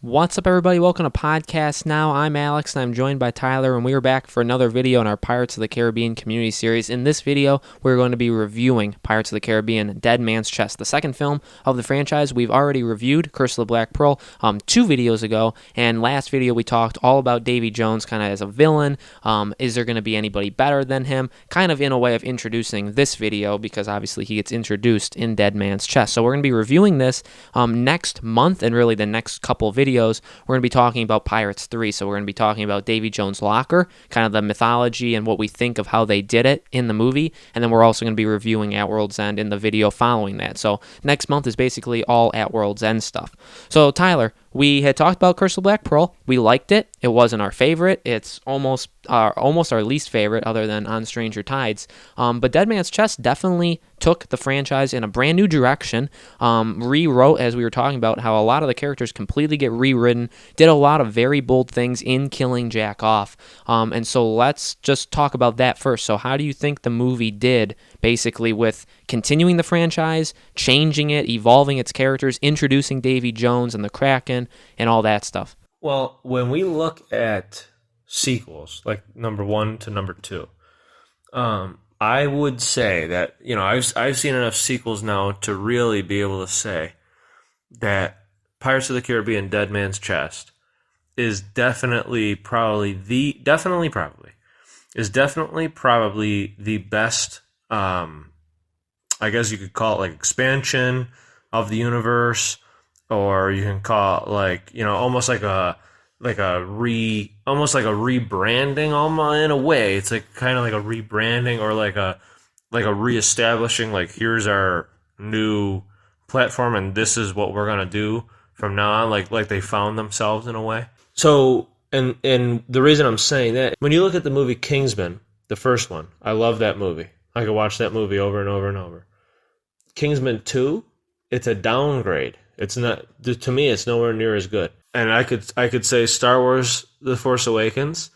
What's up, everybody? Welcome to Podcast Now. I'm Alex, and I'm joined by Tyler, and we are back for another video in our Pirates of the Caribbean community series. In this video, we're going to be reviewing Pirates of the Caribbean Dead Man's Chest, the second film of the franchise. We've already reviewed Curse of the Black Pearl 2 videos ago, and last video we talked all about Davy Jones kind of as a villain. Is there going to be anybody better than him? Kind of in a way of introducing this video, because obviously he gets introduced in Dead Man's Chest. So we're going to be reviewing this next month, and really the next couple videos. We're going to be talking about Pirates 3, so we're going to be talking about Davy Jones' locker, kind of the mythology and what we think of how they did it in the movie, and then we're also going to be reviewing At World's End in the video following that. So next month is basically all At World's End stuff. So Tyler, we had talked about Curse of the Black Pearl. We liked it. It wasn't our favorite. It's almost our least favorite, other than On Stranger Tides. But Dead Man's Chest definitely took the franchise in a brand new direction. Rewrote, as we were talking about, how a lot of the characters completely get rewritten. Did a lot of very bold things in killing Jack off. And so let's just talk about that first. So how do you think the movie did, basically, with continuing the franchise, changing it, evolving its characters, introducing Davy Jones and the Kraken, and all that stuff? Well, when we look at sequels, like number 1 to number 2, I would say that, I've seen enough sequels now to really be able to say that Pirates of the Caribbean Dead Man's Chest is definitely probably the best, I guess you could call it like expansion of the universe, or you can call it like, almost like a rebranding, almost in a way. It's like kind of like a rebranding, or like a reestablishing, like, here's our new platform and this is what we're gonna do from now on, like they found themselves in a way. So, and the reason I'm saying that, when you look at the movie Kingsman, the first one, I love that movie. I could watch that movie over and over and over. Kingsman 2, it's a downgrade. It's not, to me, it's nowhere near as good. And I could say Star Wars The Force Awakens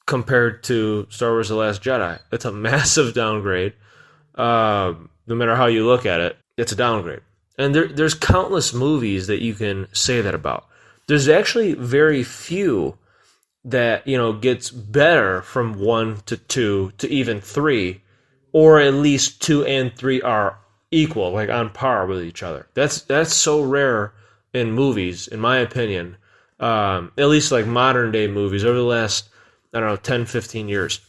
compared to Star Wars The Last Jedi. It's a massive downgrade. No matter how you look at it, it's a downgrade. And there's countless movies that you can say that about. There's actually very few that, gets better from 1 to 2 to even 3, or at least 2 and 3 are equal, like on par with each other. That's so rare in movies, in my opinion. At least like modern day movies over the last, 10, 15 years.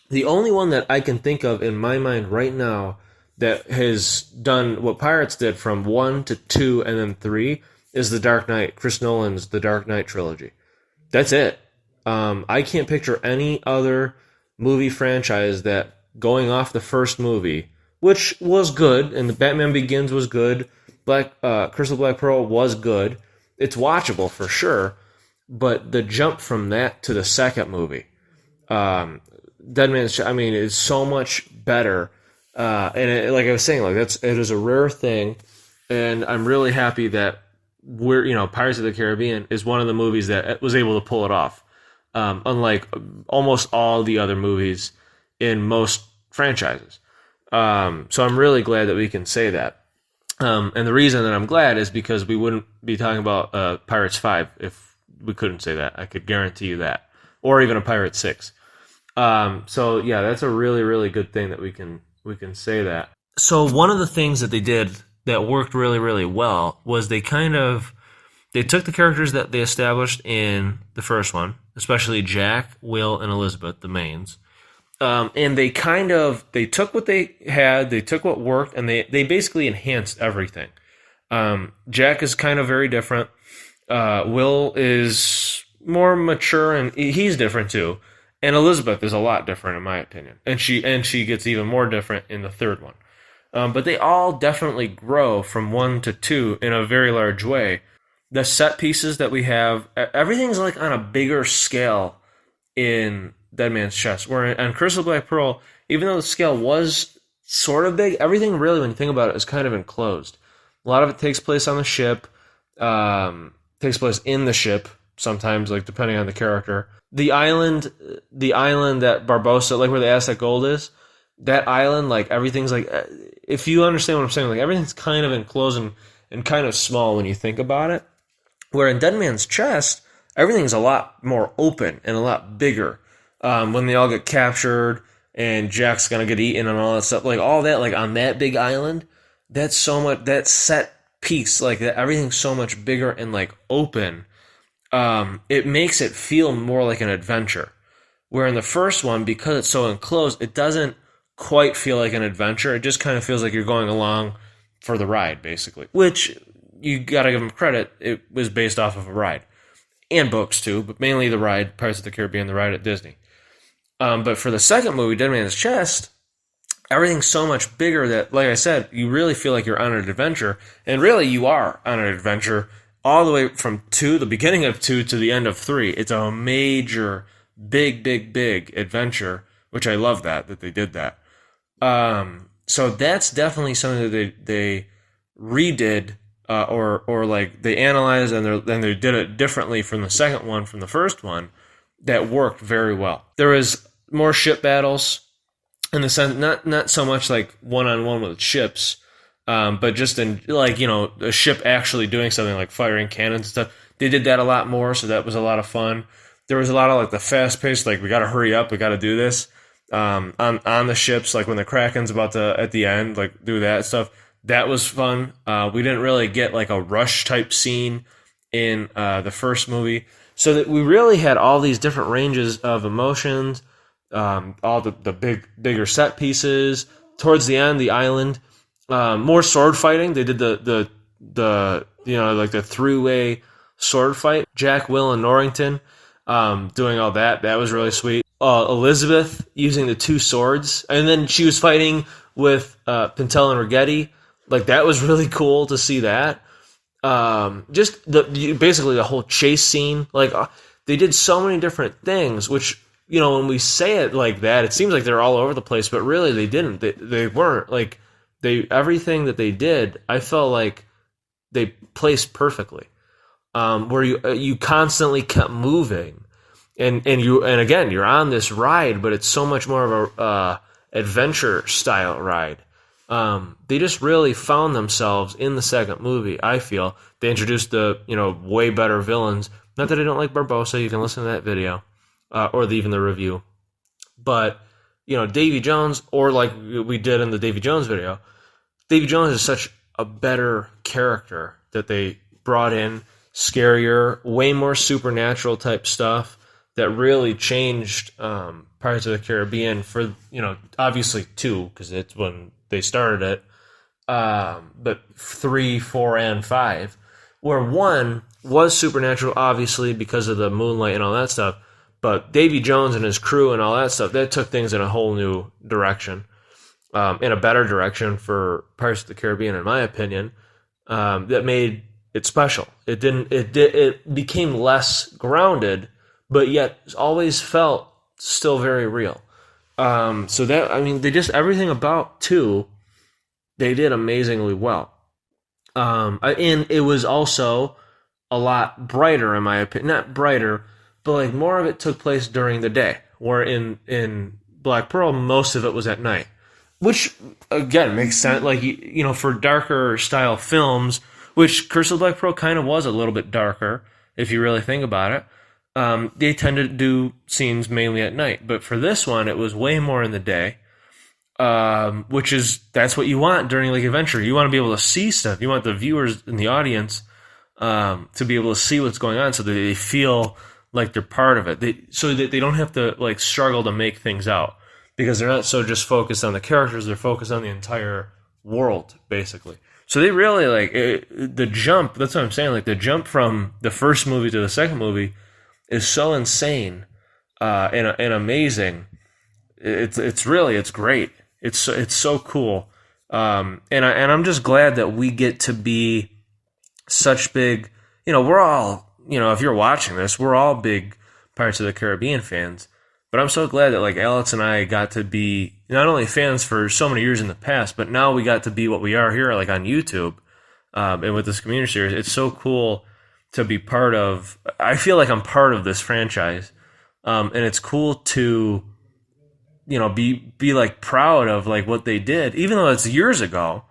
The only one that I can think of in my mind right now that has done what Pirates did from 1 to 2 and then 3 is The Dark Knight, Chris Nolan's The Dark Knight trilogy. That's it. I can't picture any other movie franchise that, going off the first movie, which was good, and the Batman Begins was good, Curse of the Black Pearl was good. It's watchable for sure, but the jump from that to the second movie, Dead Man's Chest, is so much better. And like I was saying, it is a rare thing, and I'm really happy that Pirates of the Caribbean is one of the movies that was able to pull it off, unlike almost all the other movies in most franchises. So I'm really glad that we can say that. And the reason that I'm glad is because we wouldn't be talking about Pirates 5 if we couldn't say that. I could guarantee you that. Or even a Pirates 6. So yeah, that's a really, really good thing that we can say that. So one of the things that they did that worked really, really well was they took the characters that they established in the first one, especially Jack, Will, and Elizabeth, the mains. And they took what they had, they took what worked, and they basically enhanced everything. Jack is kind of very different. Will is more mature, and he's different too. And Elizabeth is a lot different, in my opinion. And she gets even more different in the third one. But they all definitely grow from 1 to 2 in a very large way. The set pieces that we have, everything's like on a bigger scale in Dead Man's Chest. Where on Curse of the Black Pearl, even though the scale was sort of big, everything really, when you think about it, is kind of enclosed. A lot of it takes place on the ship, takes place in the ship, sometimes, like, depending on the character. The island that Barbossa, like where the Aztec gold is, that island, like, everything's like, if you understand what I'm saying, like, everything's kind of enclosed and kind of small when you think about it. Where in Dead Man's Chest, everything's a lot more open and a lot bigger. When they all get captured and Jack's gonna get eaten and all that stuff, like all that, like on that big island, that's so much, that set piece, like that, everything's so much bigger and like open. It makes it feel more like an adventure. Where in the first one, because it's so enclosed, it doesn't quite feel like an adventure. It just kind of feels like you're going along for the ride, basically. Which, you gotta give them credit, it was based off of a ride. And books, too, but mainly the ride, Pirates of the Caribbean, the ride at Disney. But for the second movie, Dead Man's Chest, everything's so much bigger that, like I said, you really feel like you're on an adventure. And really, you are on an adventure all the way from 2, the beginning of 2, to the end of 3. It's a major, big adventure, which I love that they did that. So that's definitely something that they redid, or like they analyzed and they did it differently from the second one, from the first one, that worked very well. There was more ship battles, in the sense, not so much like one-on-one with ships, but just in, like, you know, a ship actually doing something like firing cannons and stuff. They did that a lot more, so that was a lot of fun. There was a lot of like the fast-paced, like, we got to hurry up, we got to do this. On the ships, like when the Kraken's about to, at the end, like, do that stuff. That was fun. We didn't really get like a rush type scene in the first movie. So that we really had all these different ranges of emotions, all the bigger set pieces. Towards the end, the island, more sword fighting. They did the you know, like the three-way sword fight. Jack, Will, and Norrington doing all that. That was really sweet. Elizabeth using the 2 swords, and then she was fighting with Pintel and Rigetti. Like, that was really cool to see that. Just basically the whole chase scene. Like, they did so many different things, which, you know, when we say it like that, it seems like they're all over the place, but really they didn't. They weren't. Like, everything that they did, I felt like they placed perfectly. Where you constantly kept moving, and again, you're on this ride, but it's so much more of a adventure style ride. They just really found themselves in the second movie. I feel they introduced the, you know, way better villains. Not that I don't like Barbossa. You can listen to that video, or even the review. But, you know, Davy Jones, or like we did in the Davy Jones video, Davy Jones is such a better character that they brought in. Scarier, way more supernatural type stuff that really changed Pirates of the Caribbean for, you know, obviously 2, because it's when they started it, but 3, 4, and 5, where 1 was supernatural, obviously, because of the moonlight and all that stuff, but Davy Jones and his crew and all that stuff, that took things in a whole new direction, in a better direction for Pirates of the Caribbean, in my opinion, that made it special. It became less grounded, but yet always felt still very real. So that, I mean, they just, everything about 2, they did amazingly well. And it was also a lot brighter, in my opinion. Not brighter, but like more of it took place during the day, where in Black Pearl, most of it was at night. Which, again, makes sense. Like, you know, for darker style films, which Curse of the Black Pearl kind of was a little bit darker, if you really think about it. They tended to do scenes mainly at night. But for this one, it was way more in the day, which is, that's what you want during like adventure. You want to be able to see stuff. You want the viewers in the audience to be able to see what's going on, so that they feel like they're part of it. So that they don't have to like struggle to make things out, because they're not so just focused on the characters. They're focused on the entire world, basically. So they really, like, the jump, that's what I'm saying, like, the jump from the first movie to the second movie is so insane and amazing. It's great. It's so cool. And I'm just glad that we get to be such big, you know, we're all, you know, if you're watching this, we're all big Pirates of the Caribbean fans. But I'm so glad that, like, Alex and I got to be not only fans for so many years in the past, but now we got to be what we are here, like, on YouTube, and with this community series. It's so cool to be part of. I feel like I'm part of this franchise, and it's cool to, you know, be like proud of like what they did, even though it's years ago.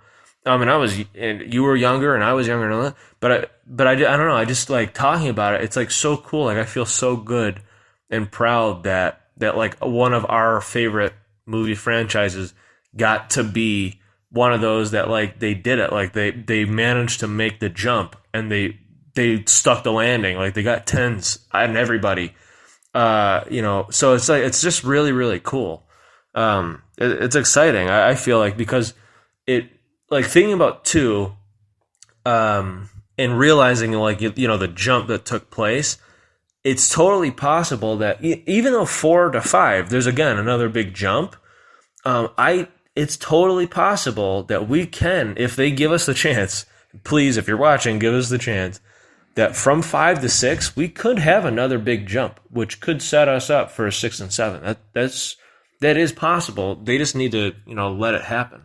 And you were younger and I was younger and all that, but I don't know. I just like talking about it. It's like so cool. Like I feel so good and proud that like one of our favorite movie franchises got to be one of those that like they did it. Like they managed to make the jump and they stuck the landing. Like they got tens on everybody. So it's like it's just really really cool. It's exciting. I feel like because it like thinking about two, and realizing like the jump that took place. It's totally possible that even though 4 to 5, there's again another big jump. It's totally possible that we can, if they give us the chance. Please, if you're watching, give us the chance. That from 5 to 6, we could have another big jump, which could set us up for 6 and 7. That is possible. They just need to let it happen.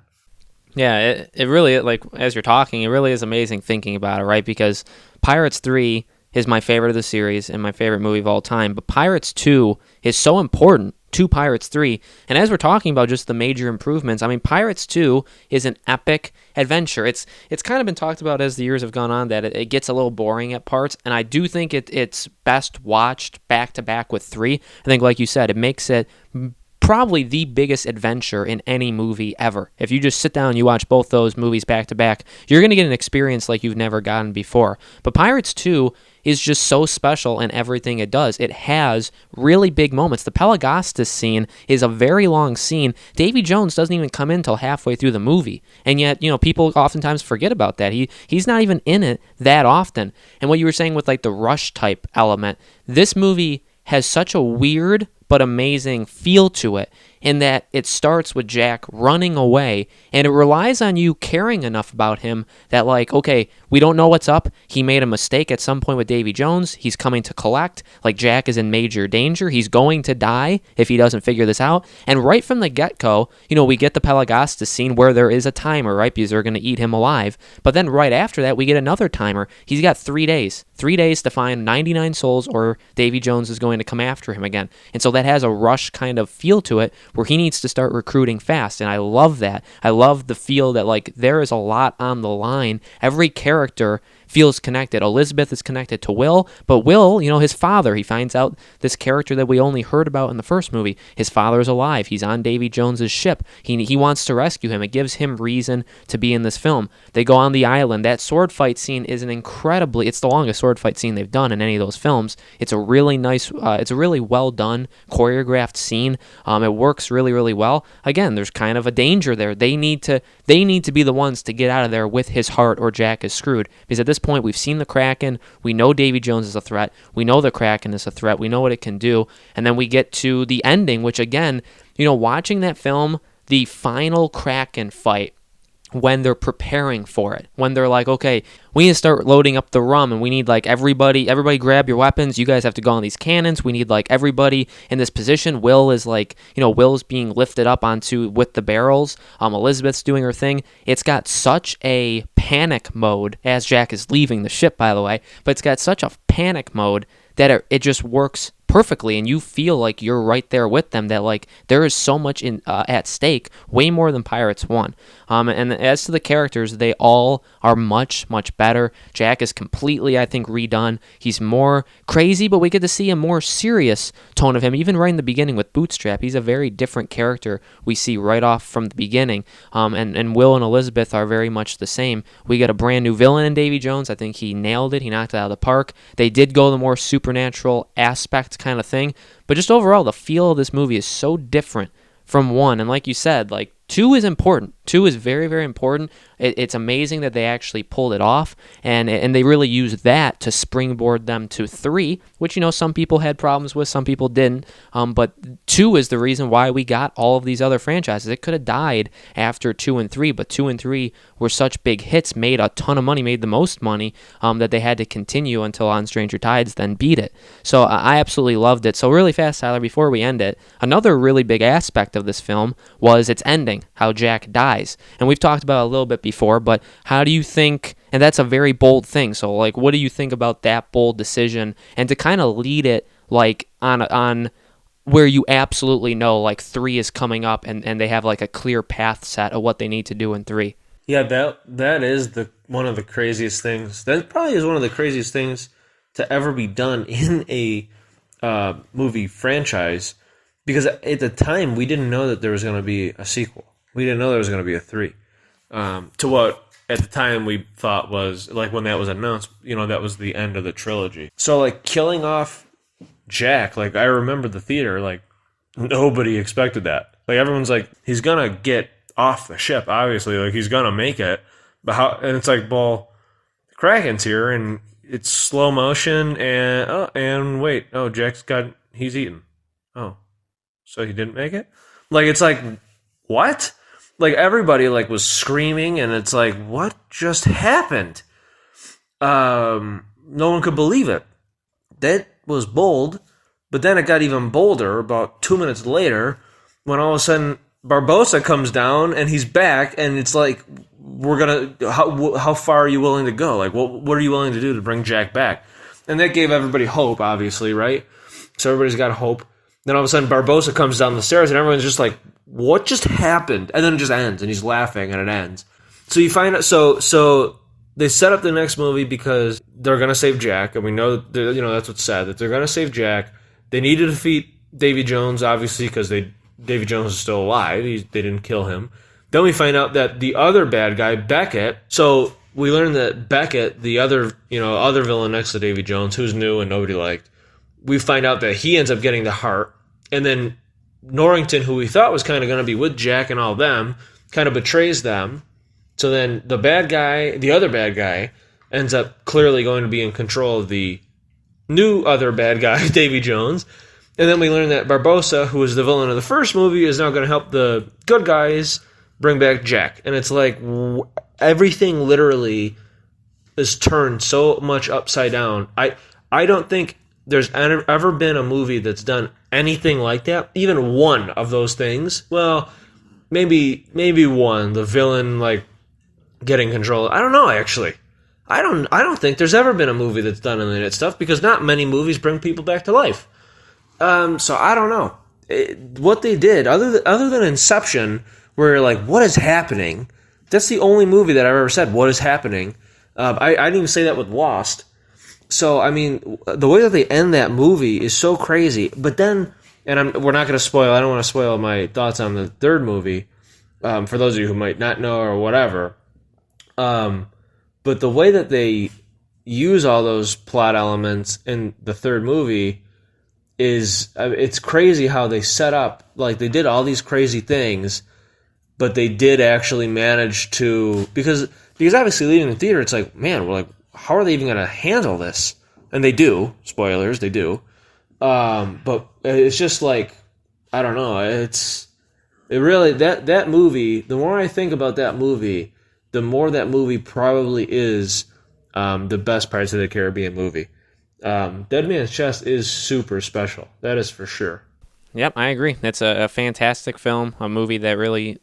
Yeah, it really, like, as you're talking, it really is amazing thinking about it, right? Because Pirates 3 is my favorite of the series and my favorite movie of all time, but Pirates 2 is so important to Pirates 3, and as we're talking about just the major improvements, I mean, Pirates 2 is an epic adventure. It's kind of been talked about as the years have gone on that it gets a little boring at parts, and I do think it's best watched back-to-back with 3. I think, like you said, it makes it probably the biggest adventure in any movie ever. If you just sit down and you watch both those movies back to back, you're going to get an experience like you've never gotten before. But Pirates 2 is just so special in everything it does. It has really big moments. The Pelagostus scene is a very long scene. Davy Jones doesn't even come in until halfway through the movie. And yet, people oftentimes forget about that. He's not even in it that often. And what you were saying with like the rush type element, this movie has such a weird but amazing feel to it in that it starts with Jack running away, and it relies on you caring enough about him that, like, okay, we don't know what's up. He made a mistake at some point with Davy Jones. He's coming to collect. Like, Jack is in major danger. He's going to die if he doesn't figure this out. And right from the get-go, we get the Pelagostus scene where there is a timer, right, because they're going to eat him alive. But then right after that, we get another timer. He's got 3 days. 3 days to find 99 souls, or Davy Jones is going to come after him again. And so that has a rush kind of feel to it where he needs to start recruiting fast. And I love that. I love the feel that, like, there is a lot on the line. Every character feels connected. Elizabeth is connected to Will, but Will, his father, he finds out this character that we only heard about in the first movie, his father is alive. He's on Davy Jones's ship. He wants to rescue him. It gives him reason to be in this film. They go on the island. That sword fight scene is it's the longest sword fight scene they've done in any of those films. It's a really nice, it's a really well done, choreographed scene. It works really, really well. Again, there's kind of a danger there. They need to be the ones to get out of there with his heart, or Jack is screwed. Because at this point, we've seen the Kraken. We know Davy Jones is a threat. We know the Kraken is a threat. We know what it can do. And then we get to the ending, which again, watching that film, the final Kraken fight, when they're preparing for it, when they're like, okay, we need to start loading up the rum, and we need, like, everybody grab your weapons. You guys have to go on these cannons. We need, like, everybody in this position. Will is, like, Will's being lifted up onto with the barrels. Elizabeth's doing her thing. It's got such a panic mode as Jack is leaving the ship, by the way, but it's got such a panic mode that it just works perfectly, and you feel like you're right there with them, that, like, there is so much at stake, way more than Pirates 1. And as to the characters, they all are much, much better. Jack is completely, I think, redone. He's more crazy, but we get to see a more serious tone of him, even right in the beginning with Bootstrap. He's a very different character we see right off from the beginning. And Will and Elizabeth are very much the same. We get a brand new villain in Davy Jones. I think he nailed it. He knocked it out of the park. They did go the more supernatural aspect kind of thing, but just overall, the feel of this movie is so different from 1. And like you said, like, 2 is important. 2 is very, very important. It's amazing that they actually pulled it off, and they really used that to springboard them to 3, which, some people had problems with, some people didn't. But 2 is the reason why we got all of these other franchises. It could have died after 2 and 3, but 2 and 3 were such big hits, made a ton of money, made the most money, that they had to continue until On Stranger Tides then beat it. So I absolutely loved it. So really fast, Tyler, before we end it, another really big aspect of this film was its ending, how Jack dies. And we've talked about it a little bit before, but how do you think, and that's a very bold thing, so, like, what do you think about that bold decision, and to kind of lead it, like, on where you absolutely know, like, 3 is coming up, and they have, like, a clear path set of what they need to do in 3? Yeah, that is the one of the craziest things. That probably is one of the craziest things to ever be done in a movie franchise. Because at the time, we didn't know that there was going to be a sequel. We didn't know there was going to be a 3. To what at the time we thought was, like, when that was announced, that was the end of the trilogy. So, like, killing off Jack, like, I remember the theater, like, nobody expected that. Like, everyone's like, he's going to get off the ship, obviously. Like, he's going to make it. But how? And it's like, well, Kraken's here, and it's slow motion, and wait, he's eaten. Oh, so he didn't make it? Like, it's like, what? Like, everybody, like, was screaming, and it's like, what just happened? No one could believe it. That was bold, but then it got even bolder about 2 minutes later when all of a sudden Barbossa comes down, and he's back, and it's like, how far are you willing to go? Like, what are you willing to do to bring Jack back? And that gave everybody hope, obviously, right? So everybody's got hope. Then all of a sudden Barbossa comes down the stairs, and everyone's just like, what just happened? And then it just ends, and he's laughing, and it ends. So you find out, so they set up the next movie because they're going to save Jack, and we know, that's what's said, that they're going to save Jack. They need to defeat Davy Jones, obviously, because Davy Jones is still alive. They didn't kill him. Then we find out that the other bad guy, Beckett, so we learn that Beckett, the other villain next to Davy Jones, who's new and nobody liked, we find out that he ends up getting the heart, and then Norrington, who we thought was kind of going to be with Jack and all them, kind of betrays them. So then the other bad guy, ends up clearly going to be in control of the new other bad guy, Davy Jones. And then we learn that Barbossa, who was the villain of the first movie, is now going to help the good guys bring back Jack. And it's like everything literally is turned so much upside down. I don't think there's ever been a movie that's done anything like that. Even one of those things. Well, maybe one. The villain, like, getting control. I don't know, actually. I don't think there's ever been a movie that's done any of that stuff, because not many movies bring people back to life. So I don't know. What they did, other than Inception, where you're like, what is happening? That's the only movie that I've ever said, what is happening? I didn't even say that with Lost. So, I mean, the way that they end that movie is so crazy. But then, we're not going to spoil, I don't want to spoil my thoughts on the third movie, for those of you who might not know or whatever. But the way that they use all those plot elements in the third movie it's crazy how they set up, like, they did all these crazy things, but they did actually manage to, because obviously leaving the theater, it's like, man, we're like, how are they even going to handle this? And they do. Spoilers, they do. But it's just like, I don't know. It really, that movie, the more I think about that movie, the more that movie probably is the best Pirates of the Caribbean movie. Dead Man's Chest is super special. That is for sure. Yep, I agree. It's a fantastic film, a movie that really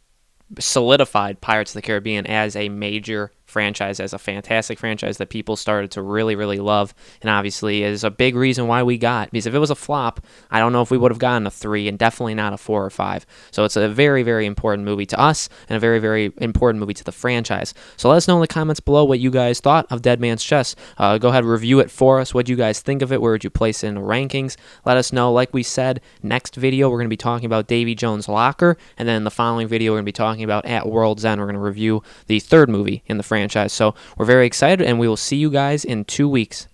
solidified Pirates of the Caribbean as a major franchise, as a fantastic franchise that people started to really, really love, and obviously is a big reason why we got, because if it was a flop, I don't know if we would have gotten a 3, and definitely not a 4 or 5. So it's a very, very important movie to us, and a very, very important movie to the franchise. So let us know in the comments below what you guys thought of Dead Man's Chest. Go ahead and review it for us. What do you guys think of it? Where would you place it in the rankings? Let us know. Like we said, next video we're going to be talking about Davy Jones' Locker, and then in the following video we're going to be talking about At World's End. We're going to review the third movie in the franchise. So we're very excited, and we will see you guys in 2 weeks.